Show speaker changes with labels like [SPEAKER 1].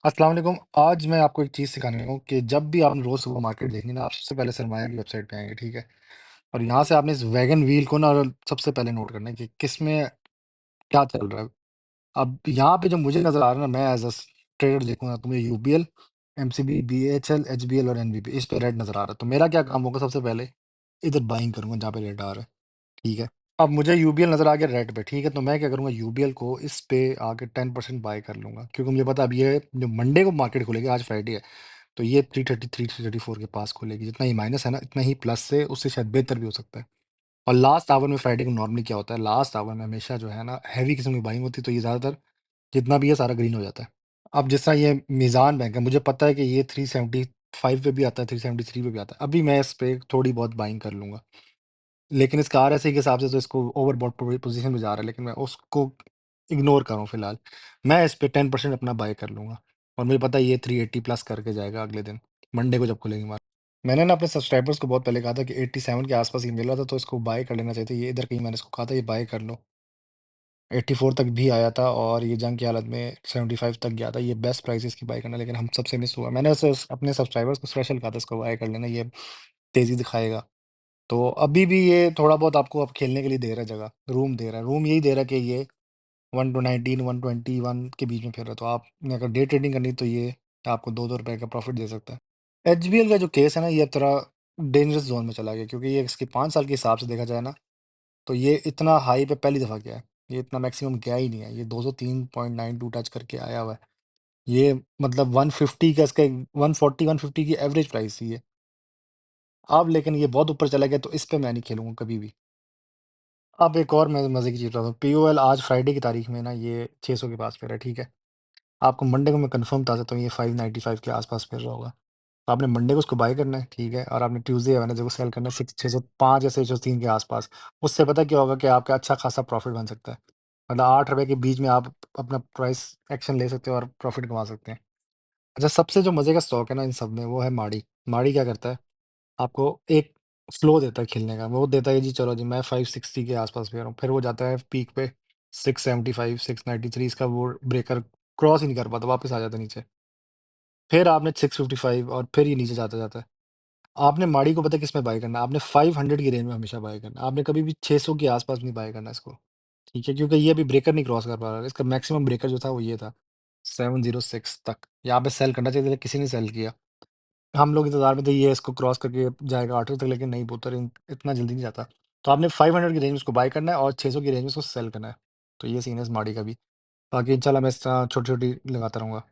[SPEAKER 1] अस्सलाम वालेकुम। आज मैं आपको एक चीज़ सिखाने लगा हूँ कि जब भी आपने रोज़ सुबह मार्केट देखनी ना, आप सबसे पहले सरमाया की वेबसाइट पे आएँगे, ठीक है? और यहाँ से आपने इस वैगन व्हील को ना सबसे पहले नोट करना है कि किसमें क्या चल रहा है। अब यहाँ पे जो मुझे नज़र आ रहा है ना, मैं एज़ अ ट्रेडर देखूँगा तो मुझे यूबीएल, एमसीबी, बीएचएल, एचबीएल और एनवीपी इस पे रेड नज़र आ रहा है। तो मेरा क्या काम होगा, सबसे पहले इधर बाइंग करूँगा जहाँ पे रेड आ रहा है, ठीक है? अब मुझे यूबीएल नज़र आ गया रेड पे, ठीक है? तो मैं क्या करूँगा, यूबीएल को इस पे आके 10% बाय कर लूँगा, क्योंकि मुझे पता है अब ये जो मंडे को मार्केट खुलेगी, आज फ्राइडे है, तो ये 333 334 के पास खुलेगी। जितना ही माइनस है ना, इतना ही प्लस से उससे शायद बेहतर भी हो सकता है। और लास्ट आवर में फ्राइडे को नॉर्मली क्या होता है, लास्ट आवर में हमेशा जो है ना हैवी किस्म की बाइंग होती है, तो ये ज़्यादातर जितना भी है सारा ग्रीन हो जाता है। अब जिस तरह ये मीज़ान बैंक है, मुझे पता है कि ये 375 पे भी आता है, 373 पे भी आता है। अभी मैं इस पे थोड़ी बहुत बाइंग कर लूँगा। लेकिन इसका आरएसआई के हिसाब से तो इसको ओवरबॉट पोजीशन में जा रहा है, लेकिन मैं उसको इग्नोर कर रहा हूँ फिलहाल। मैं इस पे 10% अपना बाय कर लूँगा और मुझे पता है ये 380 प्लस करके जाएगा अगले दिन, मंडे को जब खुलेगी मार्केट। मैंने ना अपने सब्सक्राइबर्स को बहुत पहले कहा था कि 87 के आसपास ये मिल रहा था, तो इसको बाय कर लेना चाहिए था। ये इधर कहीं मैंने इसको कहा था ये बाय कर लो। 84 तक भी आया था और ये जंग की हालत में 75 तक गया था। ये बेस्ट प्राइस है इसकी बाय करना, लेकिन हम सबसे मिस हुआ। मैंने उसे अपने सब्सक्राइबर्स को स्पेशल कहा था इसको बाय कर लेना, ये तेज़ी दिखाएगा। तो अभी भी ये थोड़ा बहुत आपको अब खेलने के लिए दे रहा है जगह, रूम दे रहा है। रूम यही दे रहा है कि ये 1 टू 19, 121 के बीच में फिर रहा है। तो आपने अगर डे ट्रेडिंग करनी है तो ये आपको 2-2 रुपए का प्रॉफ़िट दे सकता है। एचबीएल का जो केस है ना, ये अब थोड़ा डेंजरस ज़ोन में चला गया, क्योंकि ये इसके 5 साल के हिसाब से देखा जाए ना, तो ये इतना हाई पे पहली दफ़ा गया है। ये इतना मैक्सिमम गया ही नहीं है। ये 203.92 टच करके आया हुआ है। ये मतलब 150 का इसका 140, 150 की एवरेज प्राइस थी ये। अब लेकिन ये बहुत ऊपर चला गया, तो इस पे मैं नहीं खेलूँगा कभी भी। अब एक और मैं मज़े की चीज़ बताता हूँ, पीओएल आज फ्राइडे की तारीख में ना ये 600 के पास फिर रहा है, ठीक है? आपको मंडे को मैं कंफर्म बता सकता हूँ ये 595 के आस-पास फिर रहा होगा। तो आपने मंडे को उसको बाय करना है, ठीक है? और आपने ट्यूसडे या वेडनेसडे को सेल करना है 605 या 603 के आस-पास। उससे पता है क्या होगा कि आपका अच्छा खासा प्रॉफ़िट बन सकता है। मतलब ₹8 के बीच में आप अपना प्राइस एक्शन ले सकते हो और प्रॉफ़िट कमा सकते हैं। अच्छा, सबसे जो मज़े का स्टॉक है ना इन सब में, वो है माड़ी। माड़ी क्या करता है, आपको एक फ्लो देता है खेलने का। वो देता है जी, चलो जी मैं 560 के आस-पास पे हूँ, फिर वो जाता है पीक पे 675, 693, इसका वो ब्रेकर क्रॉस ही नहीं कर पाता, वापस आ जाता है नीचे। फिर आपने 655 और फिर ये नीचे जाता-जाता है। आपने माड़ी को पता है किसमें बाय करना है, आपने 500 की रेंज में हमेशा बाय करना है। आपने कभी भी 600 के आस-पास नहीं बाय करना इसको, ठीक है? क्योंकि ये अभी ब्रेकर नहीं क्रॉस कर पा रहा है। इसका मैक्सिमम ब्रेकर जो था वो ये था, 706 तक। यहाँ पे सेल करना चाहिए था, किसी ने सेल किया। हम लोग इंतज़ार में थे ये इसको क्रॉस करके जाएगा 800 तक, लेकिन नहीं, पुत्र इतना जल्दी नहीं जाता। तो आपने 500 की रेंज में उसको बाय करना है और 600 की रेंज में उसको सेल करना है। तो ये सीन है इस माड़ी का भी। बाकी इंशाल्लाह मैं इस तरह छोटी-छोटी लगाता रहूँगा।